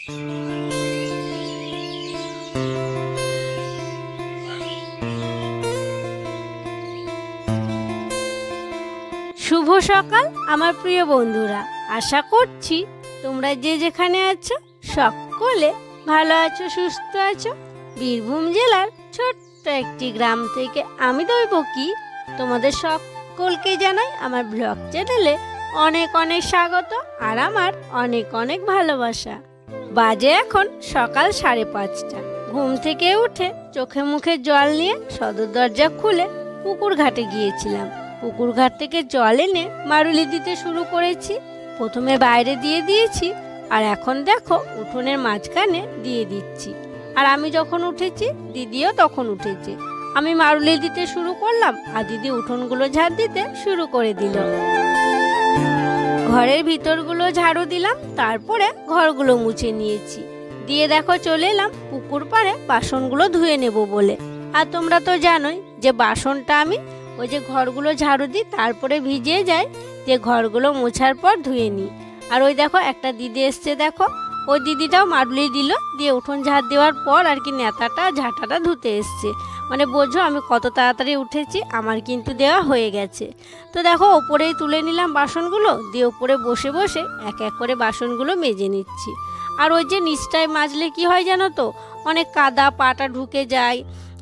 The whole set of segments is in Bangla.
শুভ সকাল আমার প্রিয় বন্ধুরা, আশা করছি তোমরা যে যেখানে আছো সকলে ভালো আছো, সুস্থ আছো। বীরভূম জেলার ছোট্ট একটি গ্রাম থেকে আমি দৈবকী তোমাদের সকলকে জানাই আমার ব্লগ চ্যানেলে অনেক অনেক স্বাগত আর আমার অনেক অনেক ভালোবাসা। বাজে এখন সকাল 5:30। ঘুম থেকে উঠে চোখে মুখে জল নিয়ে সদর দরজা খুলে পুকুর ঘাটে গিয়েছিলাম। পুকুর ঘাট থেকে জল এনে মারুলি দিতে শুরু করেছি। প্রথমে বাইরে দিয়ে দিয়েছি আর এখন দেখো উঠোনের মাঝখানে দিয়ে দিচ্ছি। আর আমি যখন উঠেছি দিদিও তখন উঠেছে। আমি মারুলি দিতে শুরু করলাম আর দিদি উঠোনগুলো ঝাড় দিতে শুরু করে দিল। ঘরের ভিতরগুলো ঝাড়ু দিলাম, তারপরে ঘরগুলো মুছে নিয়েছি। দিয়ে দেখো চলে এলাম পুকুর পাড়ে বাসনগুলো ধুয়ে নেব বলে। আর তোমরা তো জানোই যে বাসনটা আমি ওই যে ঘরগুলো ঝাড়ু দিই তারপরে ভিজিয়ে যায়, যে ঘরগুলো মোছার পর ধুয়ে নিই। আর ওই দেখো একটা দিদি এসছে, দেখো ওই দিদিটাও মারুলি দিল, দিয়ে উঠোন ঝাড় দেওয়ার পর আর কি নেতাটা ঝাঁটাটা ধুতে এসছে। মানে বোঝো আমি কত তাড়াতাড়ি উঠেছি, আমার কিন্তু দেওয়া হয়ে গেছে। তো দেখো ওপরেই তুলে নিলাম বাসনগুলো, দিয়ে ওপরে বসে বসে এক এক করে বাসনগুলো মেজে নিচ্ছি। আর ওই যে নিচটায় মাজলে কি হয় জানো তো, অনেক কাদা পাটা ঢুকে যায়,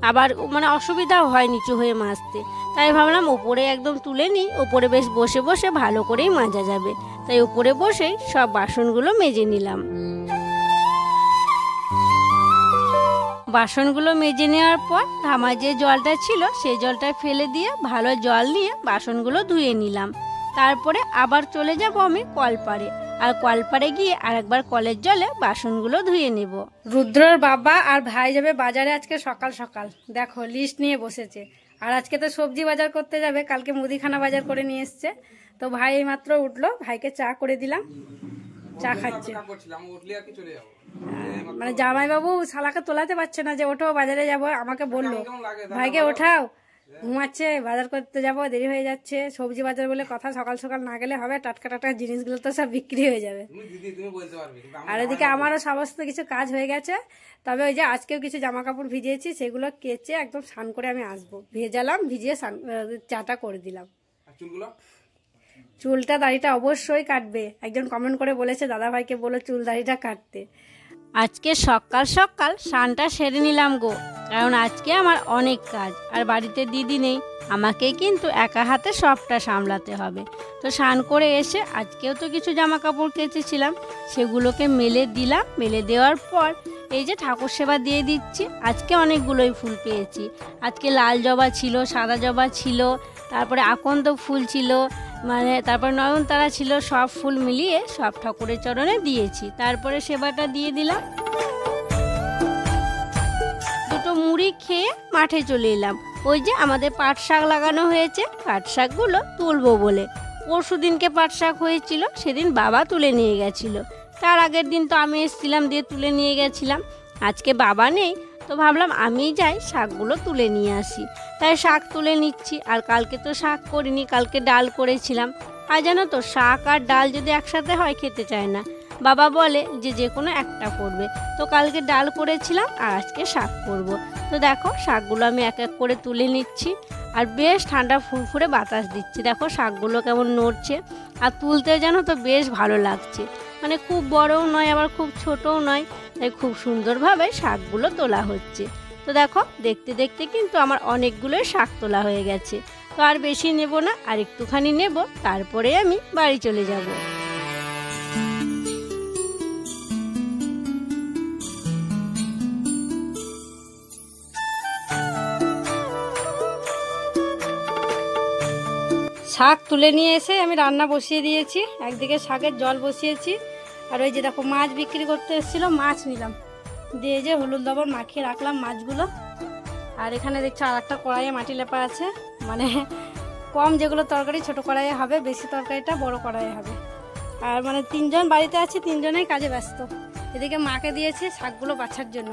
আবার মানে অসুবিধাও হয় নিচু হয়ে মাজতে। তাই ভাবলাম ওপরে একদম তুলে নিই, ওপরে বেশ বসে বসে ভালো করেই মাজা যাবে। তাই ওপরে বসেই সব বাসনগুলো মেজে নিলাম। বাসনগুলো মেজে নেওয়ার পর ধামা যে জলটা ছিল সেই জলটা ফেলে দিয়ে ভালো জল নিয়ে বাসনগুলো ধুয়ে নিলাম। তারপরে আবার চলে যাব আমি কলপাড়ে, আর কলপাড়ে গিয়ে আরেকবার কলের জলে বাসনগুলো ধুয়ে নেব। রুদ্রর বাবা আর ভাই যাবে বাজারে আজকে সকাল সকাল, দেখো লিস্ট নিয়ে বসেছে। আর আজকে তো সবজি বাজার করতে যাবে, কালকে মুদিখানা বাজার করে নিয়ে এসছে। তো ভাই এই মাত্র উঠলো, ভাইকে চা করে দিলাম, চা খাচ্ছে। মানে জামাইবাবু শালাকে তোলাতে পারছে না যে ওঠো বাজারে যাব, আমাকে বললো ভাইকে ওঠাও, ঘুমাচ্ছে, বাজার করতে যাব, দেরি হয়ে যাচ্ছে। সবজি বাজার বলে কথা, সকাল সকাল না গেলে হবে, টাটকা টাটকা জিনিসগুলো তো সব বিক্রি হয়ে যাবে। আর এদিকে আমারও সমস্ত কিছু কাজ হয়ে গেছে। তবে ওই যে আজকেও কিছু জামা কাপড় ভিজিয়েছি, সেগুলো কেচে একদম স্নান করে আমি আসবো। ভেজালাম, ভিজিয়ে চাটা করে দিলাম। চুলটা দাড়িটা অবশ্যই কাটবে, একজন কমেন্ট করে বলেছে দাদা ভাইকে বলো চুল দাড়িটা কাটতে। আজকে সকাল সকাল স্নানটা সেরে নিলাম গো, কারণ আজকে আমার অনেক কাজ আর বাড়িতে দিদি নেই, আমাকে কিন্তু একা হাতে সবটা সামলাতে হবে। তো স্নান করে এসে আজকেও তো কিছু জামা কাপড় কেচেছিলাম, সেগুলোকে মেলে দিলাম। মেলে দেওয়ার পর এই যে ঠাকুর সেবা দিয়ে দিচ্ছি। আজকে অনেকগুলোই ফুল পেয়েছি। আজকে লাল জবা ছিল, সাদা জবা ছিল, তারপরে আকন্দ ফুল ছিল, মানে তারপর নয়নতারা ছিল, সব ফুল মিলিয়ে সব ঠাকুরের চরণে দিয়েছি। তারপরে সেবাটা দিয়ে দিলাম। দুটো মুড়ি খেয়ে মাঠে চলে এলাম। ওই যে আমাদের পাট শাক লাগানো হয়েছে, পাট শাকগুলো তুলবো বলে। পরশু দিনকে পাট শাক হয়েছিল, সেদিন বাবা তুলে নিয়ে গেছিল। তার আগের দিন তো আমি এসেছিলাম, দিয়ে তুলে নিয়ে গেছিলাম। আজকে বাবা নেই, তো ভাবলাম আমি যাই শাকগুলো তুলে নিয়ে আসি। তাই শাক তুলে নিচ্ছি। আর কালকে তো শাক করিনি, কালকে ডাল করেছিলাম। আর জানো তো শাক আর ডাল যদি একসাথে হয় খেতে চায় না, বাবা বলে যে কোনো একটা করবে। তো কালকে ডাল করেছিলাম আর আজকে শাক করব। তো দেখো শাকগুলো আমি এক এক করে তুলে নিচ্ছি। আর বেশ ঠান্ডা ফুরফুরে বাতাস দিচ্ছে, দেখো শাকগুলো কেমন নড়ছে। আর তুলতে জানো তো বেশ ভালো লাগছে, মানে খুব বড়ও নয় আবার খুব ছোটও নয়, তাই খুব সুন্দরভাবে শাকগুলো তোলা হচ্ছে। তো দেখো দেখতে দেখতে কিন্তু আমার অনেকগুলোই শাক তোলা হয়ে গেছে। তো আর বেশি নেব না, আর একটুখানি নেব, তারপরে আমি বাড়ি চলে যাব। শাক তুলে নিয়ে এসে আমি রান্না বসিয়ে দিয়েছি। একদিকে শাকের জল বসিয়েছি, আর ওই যে দেখো মাছ বিক্রি করতে এসেছিলো, মাছ নিলাম, দিয়ে যে হলুদ লবণ মাখিয়ে রাখলাম মাছগুলো। আর এখানে দেখছো আর একটা কড়াইয়ে মাটি লেপা আছে, মানে কম যেগুলো তরকারি ছোট কড়াইয়ে হবে, বেশি তরকারিটা বড় কড়াইয়ে হবে। আর মানে 3 জন বাড়িতে আছি, 3 জনেই কাজে ব্যস্ত। এদিকে মাকে দিয়েছি শাকগুলো বাছার জন্য,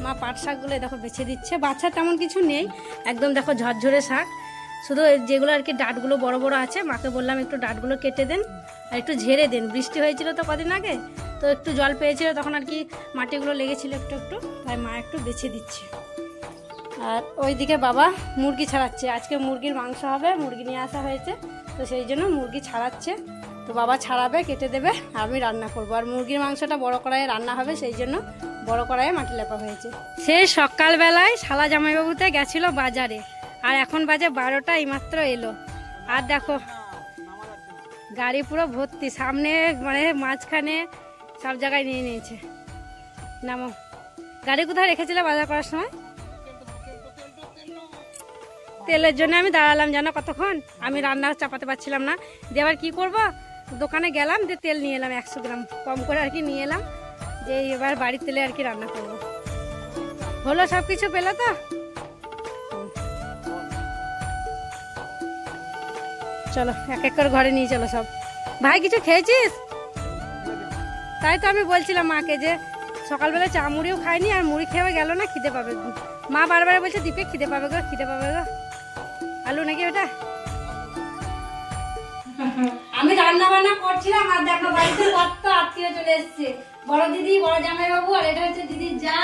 মা পাট শাকগুলো দেখো বেছে দিচ্ছে। বাছা তেমন কিছু নেই, একদম দেখো ঝরঝরে শাক, শুধু যেগুলো আর কি ডাঁটগুলো বড় বড় আছে, মাকে বললাম একটু ডাঁটগুলো কেটে দেন আর একটু ঝেড়ে দেন। বৃষ্টি হয়েছিল তো কদিন আগে, তো তো একটু জল পেয়েছিল তখন আর কি মাটিগুলো লেগেছিল একটু একটু, তাই মা একটু বেছে দিচ্ছে। আর ওইদিকে বাবা মুরগি ছাড়াচ্ছে, আজকে মুরগির মাংস হবে, মুরগি নিয়ে আসা হয়েছে, তো সেই জন্য মুরগি ছাড়াচ্ছে। তো বাবা ছাড়াবে, কেটে দেবে, আমি রান্না করবো। আর মুরগির মাংসটা বড় কড়াইয়ে রান্না হবে, সেই জন্য বড় কড়াইয়ে মাটি লেপা হয়েছে। সেই সকালবেলায় শালা জামাইবাবুতে গেছিলো বাজারে, আর এখন বাজে 12টা, এইমাত্র এলো। আর দেখো গাড়ি পুরো ভর্তি, সামনে মানে মাঝখানে সব জায়গায় নিয়ে নিয়েছে। নামো, গাড়ি কোথায় রেখেছিলে বাজার করার সময়? তেলের জন্য আমি দাঁড়ালাম জানো কতক্ষণ, আমি রান্না চাপাতে পারছিলাম না। দিয়ে আবার কী করবো, দোকানে গেলাম, দিয়ে তেল নিয়ে এলাম 100 গ্রাম কম করে আর কি নিয়ে এলাম, যে এবার বাড়ির তেলে আর কি রান্না করব। হলো সব কিছু পেলে তো? চলো এক এক করে ঘরে নিয়ে চলো সব। ভাই কিছু খেয়েছিস? তাই তো আমি বলছিলাম মাকে যে সকালবেলা চা মুড়িও খাইনি, আর মুড়ি খেয়ে গেল না, খিদে পাবে। মা বারবার বলছে দীপে খিদে পাবে গো, খিদে পাবে গো। আলু নাকি ওটা? আমি রান্না বান্না করছিলাম, আর দেখো বাড়িতে কত আত্মীয় চলে এসছে। বড় দিদি, বড় জামাইবাবু, আর এটা হচ্ছে দিদির যা,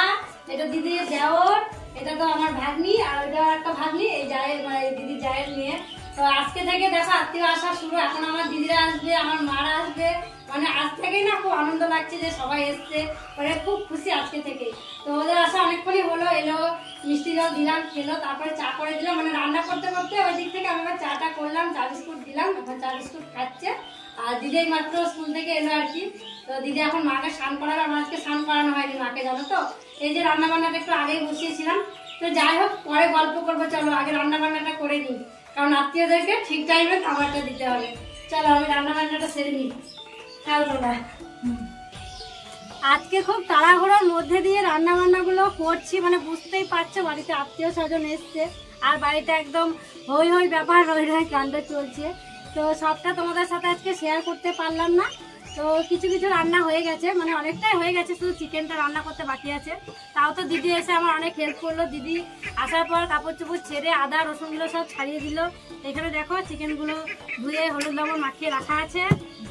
এটা দিদির দেওর, এটা তো আমার ভাগ্নি, আর ওইটা একটা ভাগ্নি, এই জায়ের মানে দিদির জায়ের নিয়ে। তো আজকে থেকে দেখো আত্মীয় আসা শুরু। এখন আমার দিদিরা আসবে, আমার মারা আসবে, মানে আজ থেকেই না খুব আনন্দ লাগছে যে সবাই এসছে, মানে খুব খুশি আজকে থেকে। তো ওদের আসা অনেকক্ষণই হলো, এলো, মিষ্টি জল দিলাম, খেলো, তারপরে চা করে দিলাম। মানে রান্না করতে করতে ওই দিক থেকে আমি চাটা করলাম, চা বিস্কুট দিলাম, এখন চা বিস্কুট খাচ্ছে। আর দিদি মাত্র স্কুল থেকে এলো আর কি। তো দিদি এখন মাকে স্নান করাবে, আমার আজকে স্নান করানো হয়নি মাকে, জানো তো। এই যে রান্না বান্নাটা একটু আগেই বসিয়েছিলাম। তো যাই হোক, পরে গল্প করবো, চলো আগে রান্না বান্নাটা করে নিই, কারণ আত্মীয়দেরকে ঠিক টাইমে খাবারটা দিতে হবে। চলো আমি রান্না বান্নাটা সেরে নিই। আজকে খুব তাড়াহুড়োর মধ্যে দিয়ে রান্না বান্নাগুলো করছি, মানে বুঝতেই পারছো বাড়িতে আত্মীয় স্বজন এসছে, আর বাড়িতে একদম হই হই ব্যাপার, রই রই কাণ্ড চলছে। তো সবটা তোমাদের সাথে আজকে শেয়ার করতে পারলাম না। তো কিছু কিছু রান্না হয়ে গেছে, মানে অনেকটাই হয়ে গেছে, শুধু চিকেনটা রান্না করতে বাকি আছে। তাও তো দিদি এসে আমার অনেক হেল্প করলো। দিদি আসার পর কাপড় চোপড় ছেড়ে আদা রসুনগুলো সব ছাড়িয়ে দিল। এখানে দেখো চিকেনগুলো ধুয়ে হলুদ লবণ মাখিয়ে রাখা আছে।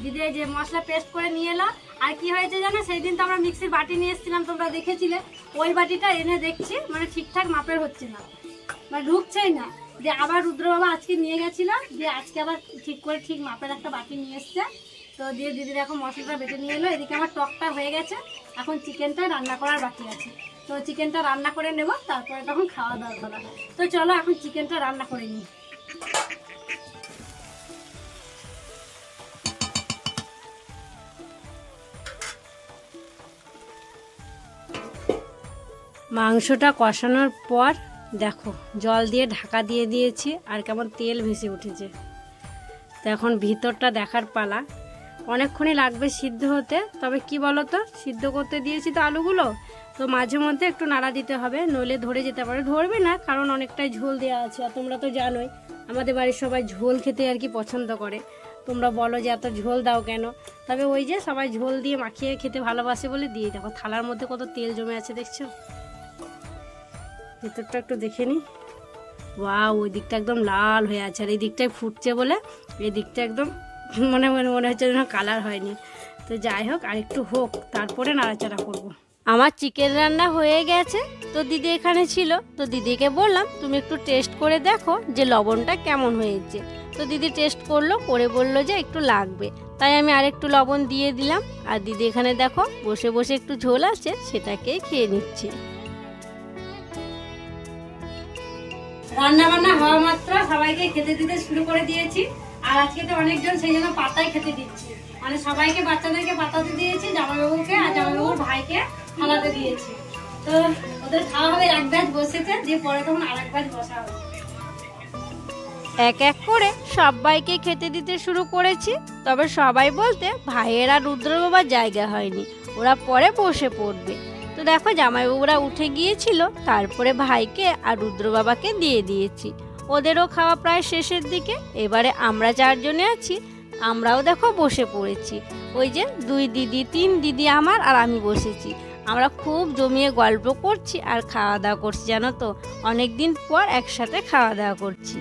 দিদি যে মশলা পেস্ট করে নিয়ে এলো। আর কি হয়েছে জানো, সেই দিন তো আমরা মিক্সির বাটি নিয়ে এসেছিলাম, তোমরা দেখেছিলে। ওই বাটিটা এনে দেখছি মানে ঠিকঠাক মাপের হচ্ছে না, মানে ঢুকছেই না। যে আবার রুদ্র বাবা আজকে নিয়ে গেছিল, দিয়ে আজকে আবার ঠিক করে ঠিক মাপের একটা বাটি নিয়ে এসছে। তো দিয়ে দিদির এখন মশলাটা বেটে নিয়ে এলো। এদিকে আমার টকটা হয়ে গেছে, এখন চিকেনটা রান্না করার বাকি আছে। তো চিকেনটা রান্না করে নেব, তারপরে তখন খাওয়া দাওয়া করা। তো চলো এখন চিকেনটা রান্না করে নিই। মাংসটা কষানোর পর দেখো জল দিয়ে ঢাকা দিয়ে দিয়েছি, আর কেমন তেল ভেসে উঠেছে। তো এখন ভিতরটা দেখার পালা। অনেকক্ষণই লাগবে সিদ্ধ হতে, তবে কি বলো তো, সিদ্ধ করতে দিয়েছি তো আলুগুলো, তো মাঝে মধ্যে একটু নাড়া দিতে হবে, নইলে ধরে যেতে পারে। ধরবে না, কারণ অনেকটাই ঝোল দেওয়া আছে, আর তোমরা তো জানোই আমাদের বাড়ির সবাই ঝোল খেতে আর কি পছন্দ করে। তোমরা বলো যে এত ঝোল দাও কেন, তবে ওই যে সবাই ঝোল দিয়ে মাখিয়ে খেতে ভালোবাসে বলে দিয়ে। দেখো থালার মধ্যে কত তেল জমে আছে, দেখছো? ভিতরটা একটু দেখে নি। ওয়াও, ওই দিকটা একদম লাল হয়ে আছে, আর এই দিকটায় ফুটছে বলে এই দিকটা একদম মনে হচ্ছে যেন কালার হয়নি। তো যাই হোক, আর একটু হোক, তারপরে নাড়াচাড়া করব। আমার চিকেন রান্না হয়ে গেছে। তো দিদি এখানে ছিল, তো দিদিকে বললাম তুমি একটু টেস্ট করে দেখো যে লবণটা কেমন হয়েছে। তো দিদি টেস্ট করলো, করে বললো যে একটু লাগবে, তাই আমি আরেকটু লবণ দিয়ে দিলাম। আর দিদি এখানে দেখো বসে বসে একটু ঝোল আছে, সেটাকেই খেয়ে নিচ্ছে। রান্না বান্না হওয়া মাত্র সবাইকে খেতে দিতে শুরু করে দিয়েছি। আর আজকে তো অনেকজন, সেই জন্য পাতায় খেতে দিচ্ছি, মানে সবাইকে, বাচ্চাদেরকে পাতাতে দিয়েছি, জামাইবাবুকে আর জামাইবাবুর ভাইকে থালাতে দিয়েছি। তো ওদের খাওয়া হবে, এক ব্যাচ বসেছে, দিয়ে পরে তখন আর এক ব্যাচ বসা হবে। এক এক করে সবাইকে খেতে দিতে শুরু করেছি। তবে সবাই বলতে ভাইয়ের আর রুদ্র বাবার জায়গা হয়নি, ওরা পরে বসে পড়বে। তো দেখো জামাইবাবুরা উঠে গিয়েছিল, তারপরে ভাইকে আর রুদ্র বাবাকে দিয়ে দিয়েছি। ওদেরও খাওয়া প্রায় শেষের দিকে। এবারে আমরা 4 জনে আছি, আমরাও দেখো বসে পড়েছি। ওই যে 2 দিদি 3 দিদি আমার, আর আমি বসেছি। আমরা খুব জমিয়ে গল্প করছি আর খাওয়া দাওয়া করছি, জানো তো, অনেক দিন পর একসাথে খাওয়া দাওয়া করছি।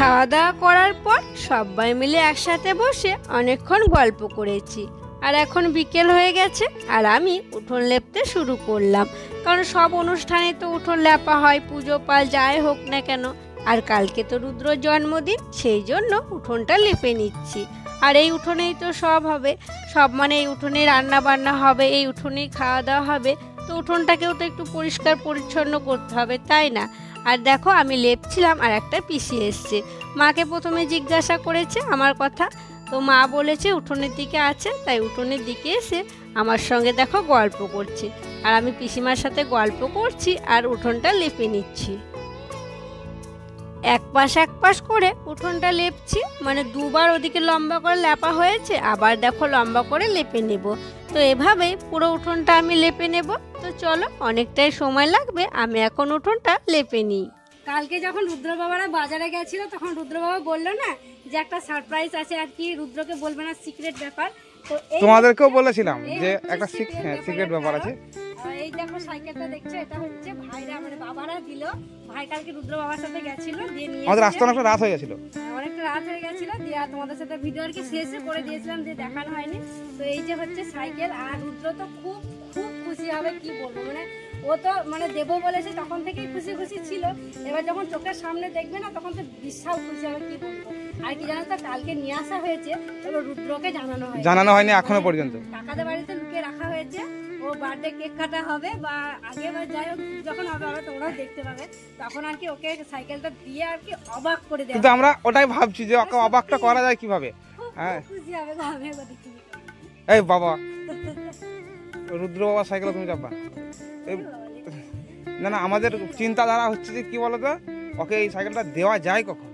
খাওয়া দাওয়া করার পর সবাই মিলে একসাথে বসে অনেকক্ষণ গল্প করেছি। আর এখন বিকেল হয়ে গেছে আর আমি উঠোন লেপতে শুরু করলাম, কারণ সব অনুষ্ঠানে তো উঠোন লেপা হয়, পুজো পাল যাই হোক না কেন। আর কালকে তো রুদ্রর জন্মদিন, সেই জন্য উঠোনটা লেপে নিচ্ছি। আর এই উঠোনেই তো সব হবে, সব মানে এই উঠোনেই রান্না বান্না হবে, এই উঠোনেই খাওয়া দাওয়া হবে, তো উঠোনটাকেও তো একটু পরিষ্কার পরিচ্ছন্ন করতে হবে, তাই না? আর দেখো আমি লেপছিলাম আর একটা পিসি এসছে। মাকে প্রথমে জিজ্ঞাসা করেছে আমার কথা, তো মা বলেছে উঠোনের দিকে আছে, তাই উঠোনের দিকে এসে আমার সঙ্গে দেখো গল্প করছে। আর আমি পিসিমার সাথে গল্প করছি আর উঠোনটা লেপে নিচ্ছি। এক পাশ করে উঠোনটা লেপছি, মানে দুবার ওদিকে লম্বা করে লেপা হয়েছে, আবার দেখো লম্বা করে লেপে নেব। তো এভাবেই পুরো উঠোনটা আমি লেপে নেব। তো চলো, অনেকটাই সময় লাগবে, আমি এখন উঠোনটা লেপে নিই। কালকে যখন রুদ্র বাবারা বাজারে গেছিল তখন রুদ্র বাবা বললো না যে একটা সারপ্রাইজ আছে আর কি, রুদ্রকে বলবে না, সিক্রেট ব্যাপার। তো তোমাদেরকেও বলেছিলাম যে একটা সিক্রেট ব্যাপার আছে। এই দেখো সাইকেলটা দেখছো, এটা হচ্ছে ভাইরা মানে বাবারা দিল। ভাই কালকে রুদ্র বাবার সাথে গেছিল, দিয়ে নিয়ে আমাদের রাস্তা অনেকটা রাত হয়ে গেছিল, অনেকটা রাত হয়ে গেছিল, দিয়ে তোমাদের সাথে ভিডিও আর কি শেষে করে দিয়েছিলাম, যে দেখানো হয়নি। তো এই যে হচ্ছে সাইকেল, আর রুদ্র তো খুব খুব খুশি হবে, কি বলবো, মানে ও তো মানে দেবো বলেছে তখন থেকেই খুশি খুশি ছিল। এবার যখন চোখের সামনে দেখবে না তখন তো বিশাল খুশি হবে, কি বলবো। আর কি জানো তো, কালকে নিয়ে আসা হয়েছে, তবে রুদ্রকে জানানো হয়নি এখনো পর্যন্ত। কাকাদের বাড়িতে লুকিয়ে রাখা হয়েছে, ও বার্থডে কেক কাটা হবে বা আগে বা যাই হোক যখন হবে তোমরাও দেখতে পাবে, তখন আর কি ওকে সাইকেলটা দিয়ে আর কি অবাক করে দেয়। কিন্তু আমরা ওটাই ভাবছি যে ওকে অবাকটা করা যায় কিভাবে। হ্যাঁ, খুশি হবে, ভাবে দেখি। এই বাবা, রুদ্র বাবা সাইকেল তুমি চাপবা না? না, আমাদের চিন্তাধারা হচ্ছে যে কি বলতো, ওকে এই সাইকেলটা দেওয়া যায় কখন,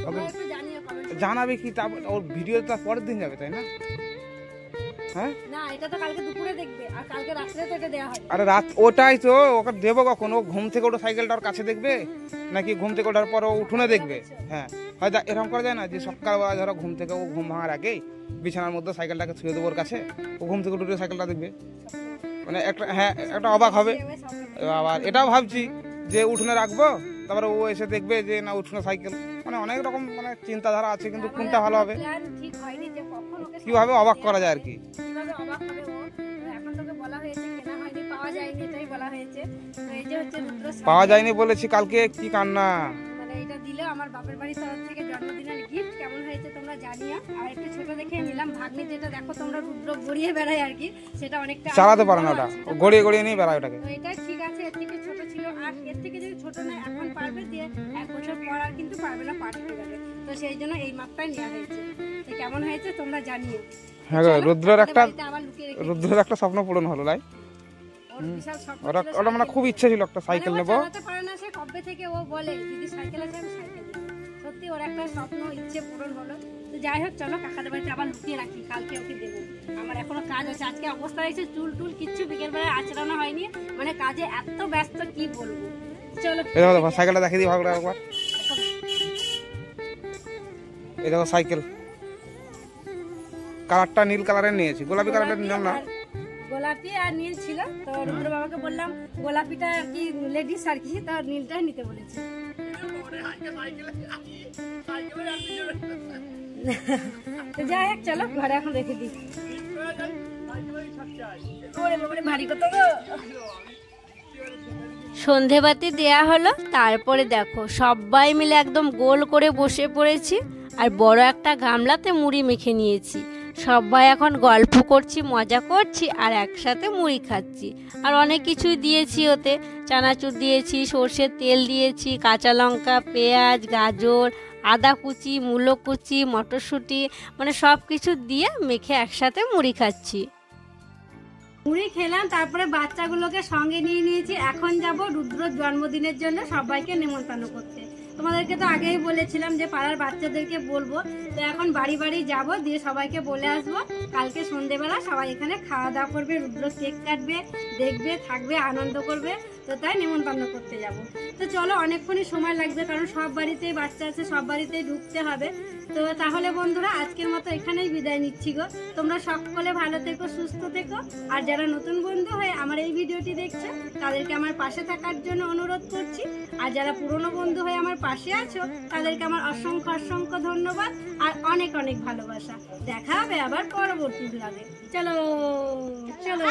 ওকে জানাবে কি, ওর ভিডিও তার পরের দিন যাবে, তাই না? হ্যাঁ, না এটা তো কালকে দুপুরে দেখবে, আর কালকে রাত্রে তো এটা দেওয়া হয়। আরে রাত, ওটাই তো, ওকে দেবো কখন? ও ঘুম থেকে ওটা সাইকেলটা ওর কাছে দেখবে, নাকি ঘুম থেকে ওঠার পর ও উঠোনে দেখবে? হ্যাঁ, হয়তো এরকম করা যায় না যে সকালবেলা ধরো ঘুম থেকে ও ঘুম ভাঙার আগেই বিছানার মধ্যে সাইকেলটাকে ছুঁয়ে দেবো ওর কাছে, ও ঘুম থেকে উঠে সাইকেলটা দেখবে, মানে একটা, হ্যাঁ একটা অবাক হবে। আবার এটাও ভাবছি যে উঠোনে রাখবো, তারপরে ও এসে দেখবে যে না উঠোনে সাইকেল, মানে অনেক রকম মানে চিন্তাধারা আছে, কিন্তু কোনটা ভালো হবে, কিভাবে অবাক করা যায় আর কি। পাওয়া যায়নি বলেছি, কালকে কি কান্না, মানে এটা দিলে আমার বাপের বাড়ির তরফ থেকে জন্মদিনের গিফট, কেমন হয়েছে তোমরা জানিও। আর একটু ছোট দেখে নিলাম, ভাগ্নি যেটা দেখো তোমরা রুদ্র গড়িয়ে বেড়ায় আর কি, সেটা অনেকটা চালাতে পারে না, ওটা গড়িয়ে গড়িয়ে নিয়ে বেড়ায় ওটাকে। তো এটা ঠিক আছে, এর থেকে ছোট ছিল, আর এর থেকে যদি ছোট না এখন পারবে, দিয়ে 1 বছর পর আর কিন্তু পারবে না, পাঠ হয়ে যাবে। তো সেই জন্য এই মাপটাই নেওয়া হয়েছে। তো কেমন হয়েছে তোমরা জানিও। হ্যাঁ, রুদ্রের একটা স্বপ্ন পূরণ হলো, লাই ওটা মানে খুব ইচ্ছা ছিল একটা সাইকেল নেবো। সে কবে থেকে ও বলে যদি সাইকেল আছে আমি সাইকেল নেব, সত্যি ওর একটা স্বপ্ন ইচ্ছে পূরণ হলো। তো যাই হোক, চলো কাকাদের বাড়িতে আবার লুকিয়ে রাখি, কালকে ওকে দেবো। আমার এখনো কাজ আছে, আজকে অবস্থা হয়েছে চুল টুল কিচ্ছু বিকেলবেলায় আচড়ানো হয়নি, মানে কাজে এত ব্যস্ত কি বলবো। চলো সাইকেলটা দেখিয়ে দিই ভালো করে একবার। এই দেখো সাইকেল, কালারটা নীল কালারের নিয়েছি, গোলাপি কালারের নিলাম না। গোলাপি আর নীল ছিল, তো রুদ্র বাবাকে বললাম গোলাপিটা আর কি লেডিস আর কি, তো নীলটাই নিতে বলেছি। যাই হোক, চলো ঘরে এখন রেখে দিই। ভারী কত গো। সন্ধেবাতি দেয়া হলো, তারপরে দেখো সবাই মিলে একদম গোল করে বসে পড়েছি, আর বড় একটা গামলাতে মুড়ি মেখে নিয়েছি। সবাই এখন গল্প করছি, মজা করছি, আর একসাথে মুড়ি খাচ্ছি। আর অনেক কিছুই দিয়েছি ওতে, চানাচুর দিয়েছি, সর্ষের তেল দিয়েছি, কাঁচা লঙ্কা, পেঁয়াজ, গাজর, আদা কুচি, মূলো কুচি, মটরশুঁটি, মানে সব কিছু দিয়ে মেখে একসাথে মুড়ি খাচ্ছি। মুড়ি খেলাম, তারপরে বাচ্চাগুলোকে সঙ্গে নিয়ে নিয়েছি। এখন যাব রুদ্রর জন্মদিনের জন্য সবাইকে নেমন্তন্ন করতে। তোমাদেরকে তো আগেই বলেছিলাম যে পাড়ার বাচ্চাদেরকে বলবো, তো এখন বাড়ি বাড়ি যাব, দিয়ে সবাইকে বলে আসবো। কালকে সন্ধেবেলা সবাই এখানে খাওয়া দাওয়া করবে, রুদ্র কেক কাটবে, দেখবে, থাকবে, আনন্দ করবে। তো তাই নেমন্তন্ন করতে যাব। তো চলো, অনেকক্ষণই সময় লাগবে, কারণ সব বাড়িতেই বাচ্চা আছে, সব বাড়িতেই ঢুকতে হবে। তো তাহলে বন্ধুরা, আজকের মতো এখানেই বিদায় নিচ্ছি গো। তোমরা সকলে ভালো থেকো, সুস্থ থেকো। আর যারা নতুন বন্ধু হয়ে আমার এই ভিডিওটি দেখছে, তাদেরকে আমার পাশে থাকার জন্য অনুরোধ করছি। আর যারা পুরনো বন্ধু হয়ে আমার পাশে আছো তাদেরকে আমার অসংখ্য অসংখ্য ধন্যবাদ আর অনেক অনেক ভালোবাসা। দেখা হবে আবার পরবর্তী ব্লগে। চলো চলো।